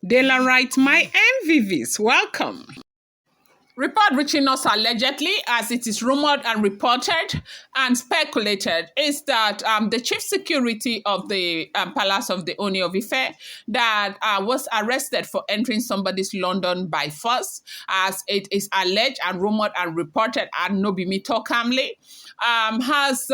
Daylight, my MVVs, welcome. Report reaching us allegedly, as it is rumored and reported and speculated, is that the chief security of the palace of the Ooni of Ife that was arrested for entering somebody's London by force, as it is alleged and rumored and reported, and no be me talk calmly, has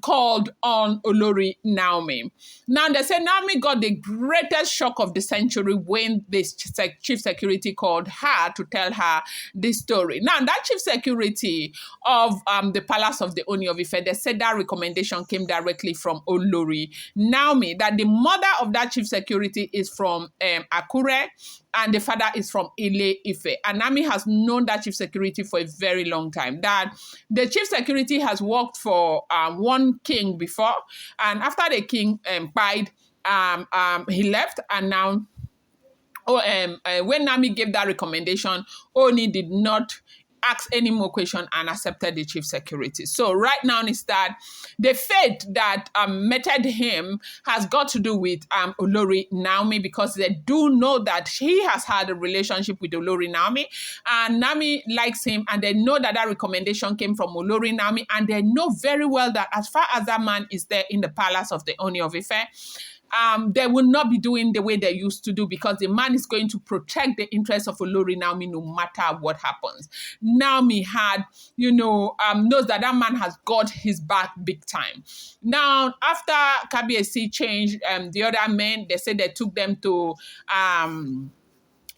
called on Olori Naomi. Now, they say Naomi got the greatest shock of the century when this chief security called her to tell her this story. Now, that chief security of the palace of the Ooni of Ife, they said that recommendation came directly from Olori Naomi, that the mother of that chief security is from Akure, and the father is from Ile Ife. And Naomi has known that chief security for a very long time. That the chief security has worked for one king before, and after the king died, he left, and now when Naomi gave that recommendation, Oni did not ask any more question and accepted the chief security. So right now is that the fate that meted him has got to do with Olori Naomi, because they do know that he has had a relationship with Olori Naomi, and Naomi likes him, and they know that that recommendation came from Olori Naomi, and they know very well that as far as that man is there in the palace of the Ooni of Ife, they will not be doing the way they used to do, because the man is going to protect the interests of Olori Naomi no matter what happens. Naomi had, knows that that man has got his back big time. Now, after KBSC changed the other men, they said they took them to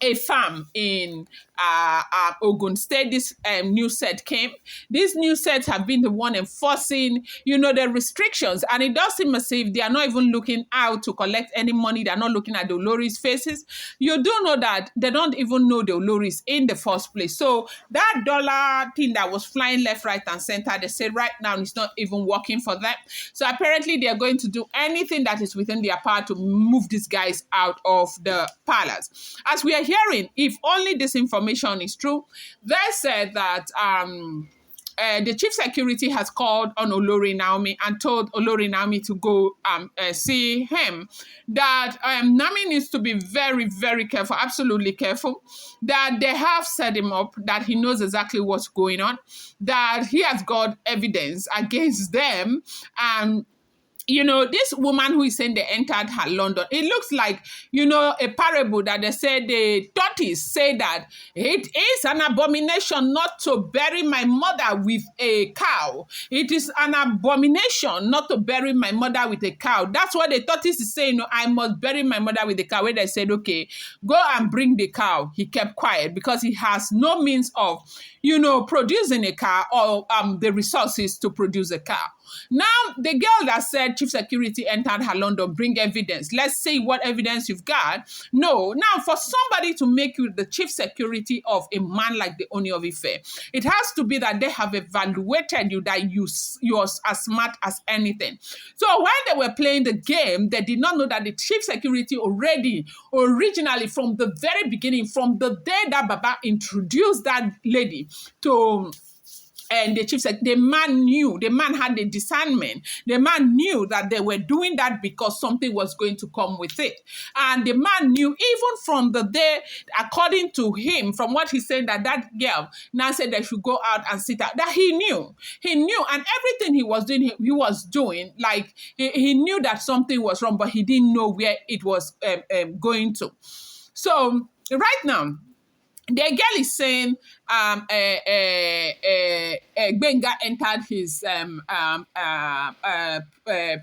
a farm in Ogun State. This new set came. These new sets have been the one enforcing, the restrictions, and it does seem as if they are not even looking out to collect any money. They're not looking at the Oloris' faces. You do know that they don't even know the Oloris in the first place. So that dollar thing that was flying left, right, and center, they say right now it's not even working for them. So apparently they are going to do anything that is within their power to move these guys out of the palace. As we are hearing, if only this information is true, they said that the chief security has called on Olori Naomi and told Olori Naomi to go see him, that Naomi needs to be very, very careful, absolutely careful, that they have set him up, that he knows exactly what's going on, that he has got evidence against them, and this woman who is saying they entered her London, it looks like, a parable that they say the tortoise say that it is an abomination not to bury my mother with a cow. It is an abomination not to bury my mother with a cow. That's what the tortoise is saying. I must bury my mother with a cow. When they said, okay, go and bring the cow, he kept quiet because he has no means of, producing a cow or the resources to produce a cow. Now, the girl that said chief security entered her London, bring evidence. Let's see what evidence you've got. No. Now, for somebody to make you the chief security of a man like the Ooni of Ife, it has to be that they have evaluated you, that you're as smart as anything. So while they were playing the game, they did not know that the chief security originally, from the very beginning, from the day that Baba introduced that lady to... And the man had the discernment. The man knew that they were doing that because something was going to come with it. And the man knew, even from the day, according to him, from what he said, that girl now said they should go out and sit out, that he knew, and everything he was doing, like he knew that something was wrong, but he didn't know where it was going to. So right now, the girl is saying Benga entered his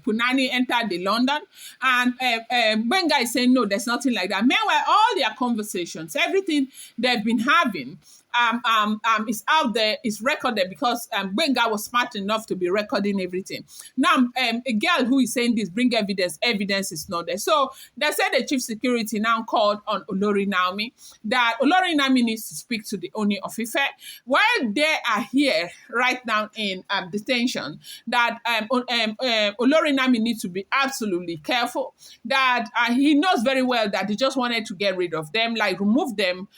Punani entered the London, and Benga is saying no, there's nothing like that. Meanwhile, all their conversations, everything they've been having, is out there, is recorded, because Benga was smart enough to be recording everything. Now, a girl who is saying this, bring evidence is not there. So they said the chief security now called on Olori Naomi, that Olori Naomi needs to speak to the Ooni of Ife. While they are here right now in detention, that Olori Naomi needs to be absolutely careful, that he knows very well that he just wanted to get rid of them, like remove them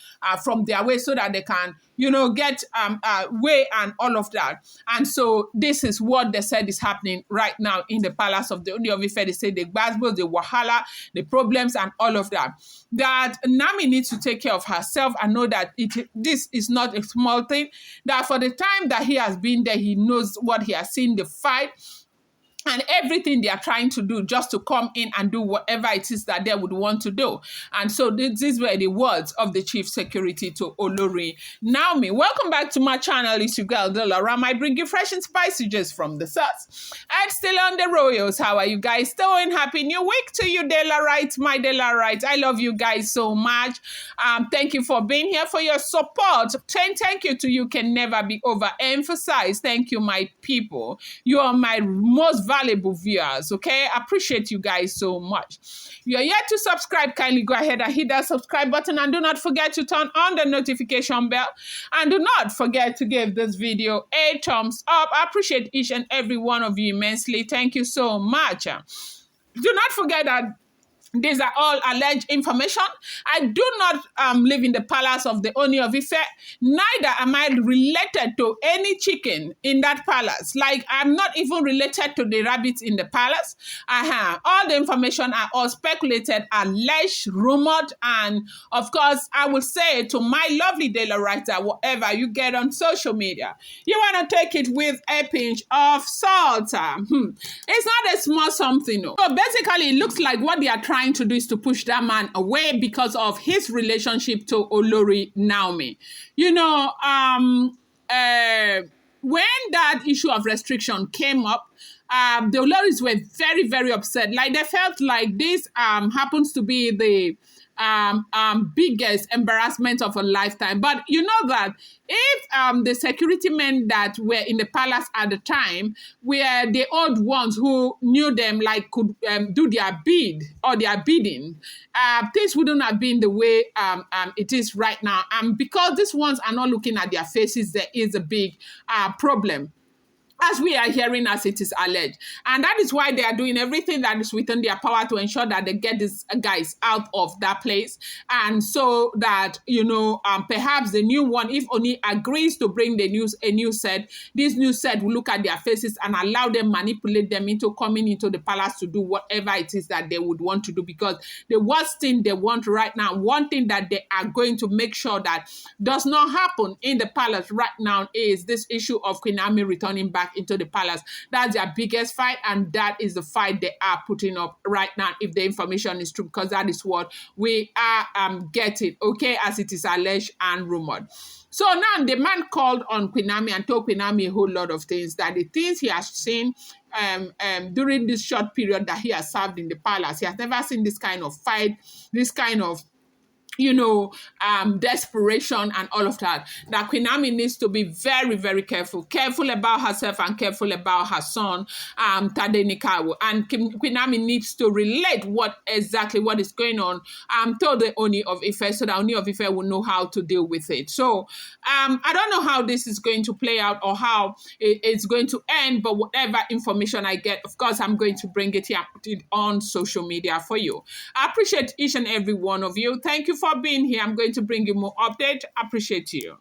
from their way so that they can and get way and all of that. And so this is what they said is happening right now in the palace of the Ooni of Ife. They say the gbasgbos, the wahala, the problems, and all of that. That Naomi needs to take care of herself and know that this is not a small thing. That for the time that he has been there, he knows what he has seen, the fight, and everything they are trying to do just to come in and do whatever it is that they would want to do. And so these were the words of the chief security to Olori Naomi. Welcome back to my channel. It's your girl, Delara. I bring you fresh and spicy just from the source. And still on the Royals. How are you guys doing? Happy new week to you, Delarite, my Delarite. I love you guys so much. Thank you for being here, for your support. Thank you to you can never be overemphasized. Thank you, my people. You are my most valuable viewers, okay? I appreciate you guys so much. You're yet to subscribe, kindly go ahead and hit that subscribe button, and do not forget to turn on the notification bell, and do not forget to give this video a thumbs up. I appreciate each and every one of you immensely. Thank you so much. Do not forget that these are all alleged information. I do not live in the palace of the Ooni of Ife. Neither am I related to any chicken in that palace. Like, I'm not even related to the rabbits in the palace. All the information are all speculated, alleged, rumored, and of course, I will say to my lovely daily writer, whatever you get on social media, you want to take it with a pinch of salt. It's not a small something. No. So basically, it looks like what they are trying to do is to push that man away because of his relationship to Olori Naomi. When that issue of restriction came up, the Oloris were very, very upset. Like, they felt like this happens to be the biggest embarrassment of a lifetime. But you know that if the security men that were in the palace at the time were the old ones who knew them, like could do their bid or their bidding, things wouldn't have been the way it is right now. Because these ones are not looking at their faces, there is a big problem, as we are hearing, as it is alleged. And that is why they are doing everything that is within their power to ensure that they get these guys out of that place. And so that, perhaps the new one, if Oni agrees to bring a new set, this new set will look at their faces and allow them, manipulate them into coming into the palace to do whatever it is that they would want to do. Because the worst thing they want right now, one thing that they are going to make sure that does not happen in the palace right now, is this issue of Queen Naomi returning back into the palace. That's their biggest fight, and that is the fight they are putting up right now, if the information is true, because that is what we are getting, okay, as it is alleged and rumored. So now the man called on Queen Naomi and told Queen Naomi a whole lot of things, that the things he has seen during this short period that he has served in the palace, he has never seen this kind of fight, this kind of desperation and all of that. That Queen Naomi needs to be very, very careful about herself and careful about her son, Tadenikawo. And Queen Naomi needs to relate what is going on to the Ooni of Ife, so that Ooni of Ife will know how to deal with it. So I don't know how this is going to play out or how it's going to end, but whatever information I get, of course, I'm going to bring it here, put it on social media for you. I appreciate each and every one of you. Thank you for being here. I'm going to bring you more updates. Appreciate you.